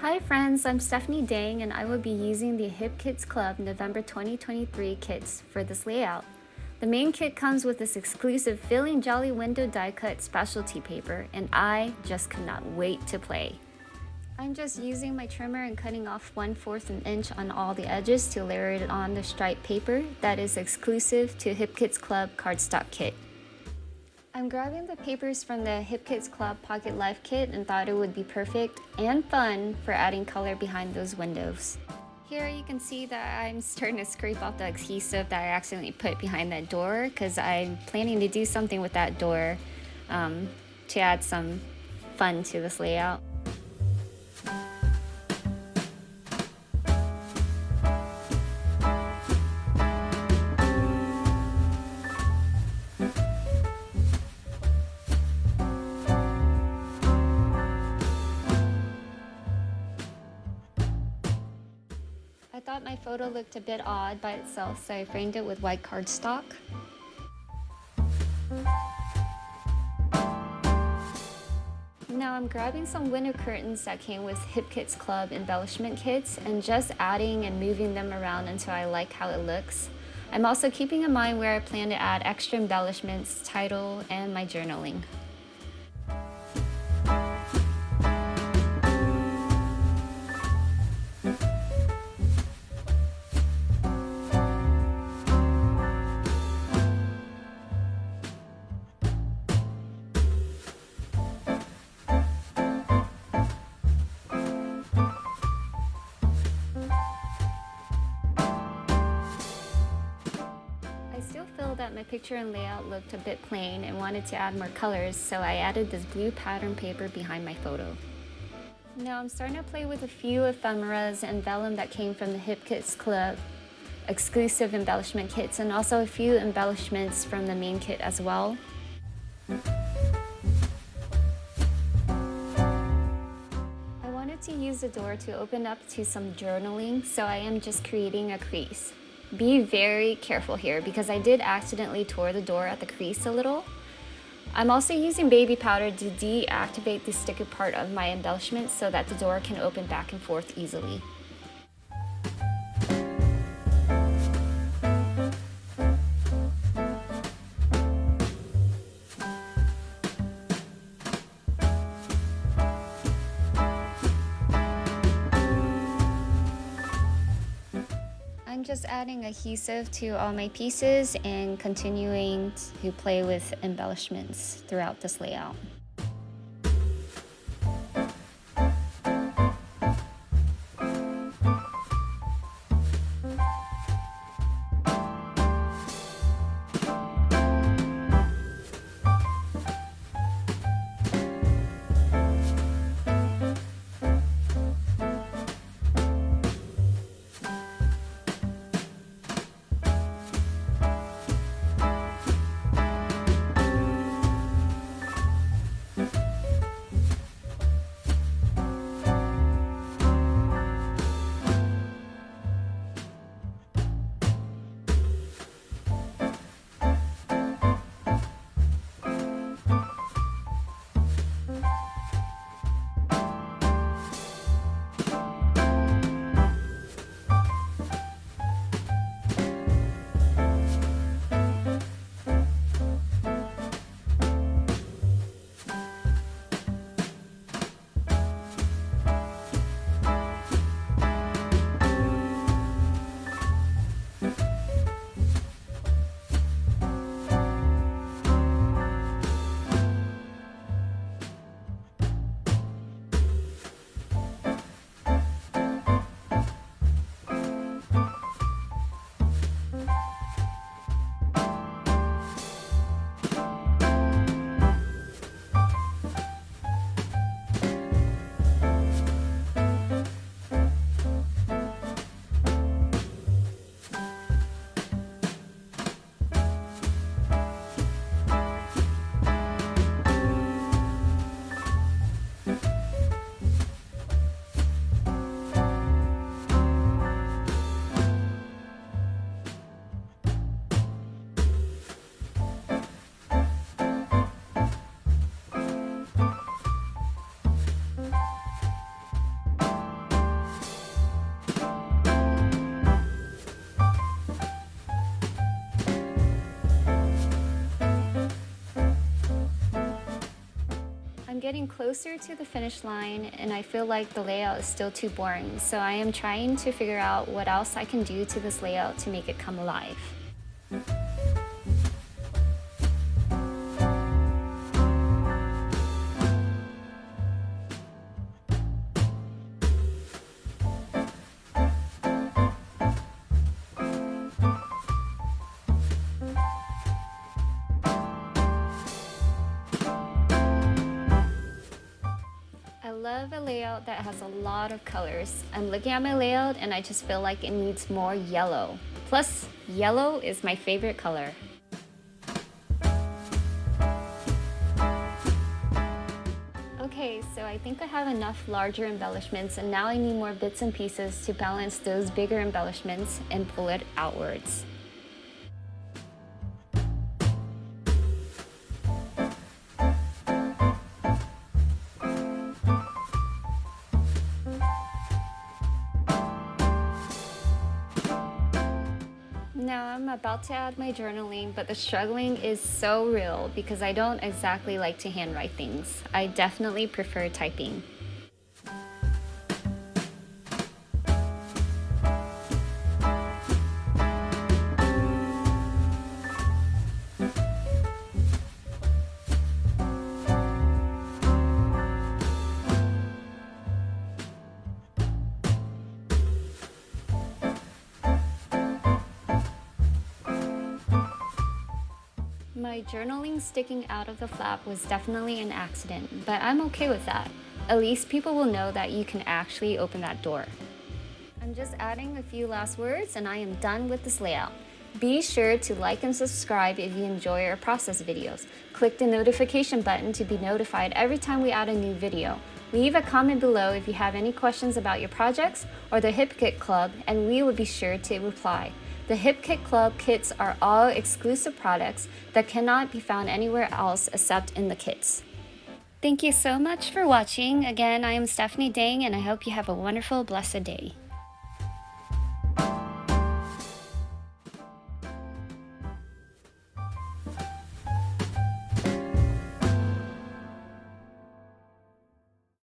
Hi friends, I'm Stephanie Dang and I will be using the Hip Kits Club November 2023 kits for this layout. The main kit comes with this exclusive Feeling Jolly window die cut specialty paper and I just could not wait to play. I'm just using my trimmer and cutting off 1/4 an inch on all the edges to layer it on the striped paper that is exclusive to Hip Kits Club cardstock kit. I'm grabbing the papers from the Hip Kits Club Pocket Life kit and thought it would be perfect and fun for adding color behind those windows. Here you can see that I'm starting to scrape off the adhesive that I accidentally put behind that door because I'm planning to do something with that door to add some fun to this layout. I thought my photo looked a bit odd by itself, so I framed it with white cardstock. Now I'm grabbing some window curtains that came with Hip Kits Club embellishment kits and just adding and moving them around until I like how it looks. I'm also keeping in mind where I plan to add extra embellishments, title, and my journaling. I still feel that my picture and layout looked a bit plain and wanted to add more colors, so I added this blue pattern paper behind my photo. Now I'm starting to play with a few ephemeras and vellum that came from the Hip Kits Club exclusive embellishment kits and also a few embellishments from the main kit as well. I wanted to use the door to open up to some journaling, so I am just creating a crease. Be very careful here because I did accidentally tore the door at the crease a little. I'm also using baby powder to deactivate the sticker part of my embellishment so that the door can open back and forth easily. I'm just adding adhesive to all my pieces and continuing to play with embellishments throughout this layout. getting closer to the finish line and I feel like the layout is still too boring, so I am trying to figure out what else I can do to this layout to make it come alive. I love a layout that has a lot of colors. I'm looking at my layout and I just feel like it needs more yellow. Plus, yellow is my favorite color. Okay, so I think I have enough larger embellishments and now I need more bits and pieces to balance those bigger embellishments and pull it outwards. Now I'm about to add my journaling, but the struggling is so real because I don't exactly like to handwrite things. I definitely prefer typing. My journaling sticking out of the flap was definitely an accident, but I'm okay with that. At least people will know that you can actually open that door. I'm just adding a few last words and I am done with this layout. Be sure to like and subscribe if you enjoy our process videos. Click the notification button to be notified every time we add a new video. Leave a comment below if you have any questions about your projects or the HipKit Club and we will be sure to reply. The HipKit Club kits are all exclusive products that cannot be found anywhere else except in the kits. Thank you so much for watching. Again, I am Stephanie Dang and I hope you have a wonderful, blessed day.